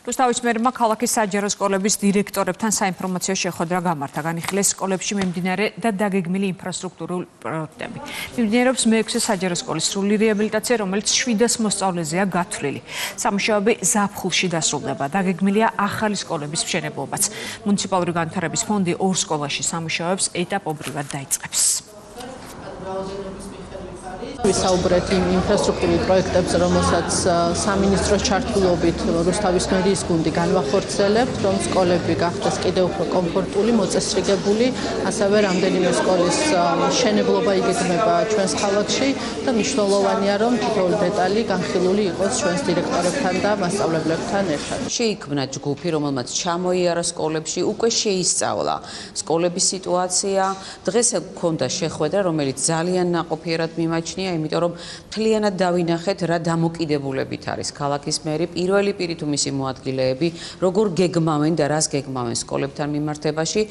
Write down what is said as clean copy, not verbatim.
რუსთავის მერმა ქალაქის საჯარო სკოლების დირექტორებთან საინფორმაციო შეხვედრა გამართა. განიხილეს სკოლებში მიმდინარე და დაგეგმილი ინფრასტრუქტურული პროექტები. მიმდინარეობს მე-6 საჯარო სკოლის სრული რეაბილიტაცია, რომელიც 700 მოსწავლეზეა გათვლილი. სამუშაოები ზაფხულში დასრულდება. დაგეგმილია ახალი სკოლების მშენებლობაც. მუნიციპალური განვითარების ფონდი 2 სკოლაში სამუშაოებს ეტაპობრივად დაიწყებს. ვისაუბრეთ იმ ინფრასტრუქტურულ პროექტებზე, რომელსაც სამინისტროს ჩართულობით რუსთავის მერიის გუნდი განვახორციელებთ, რომ სკოლები გახდეს კიდევ უფრო კომფორტული, მოწესრიგებული, ასევე რამდენიმე სკოლის მშენებლობა იგეგმება ჩვენს ქალაქში და მნიშვნელოვანია, რომ თითოეული დეტალი განხილული იყოს ჩვენს დირექტორებთან და მასწავლებლებთან ერთად. შეიქმნა ჯგუფი, რომელმაც ჩამოიარა სკოლებში, უკვე შეისწავლა სკოლების სიტუაცია. დღეს ჰქონდა შეხვედრა, რომელიც ძალიან ნაყოფიერად მიმაჩნია, იმიტომ რომ მთლიანად დავინახეთ, რა დამოკიდებულებით არის ქალაქის მერი, პირველი პირი თუ მისი მოადგილეები, როგორ გეგმავენ და რას გეგმავენ სკოლებთან მიმართებაში.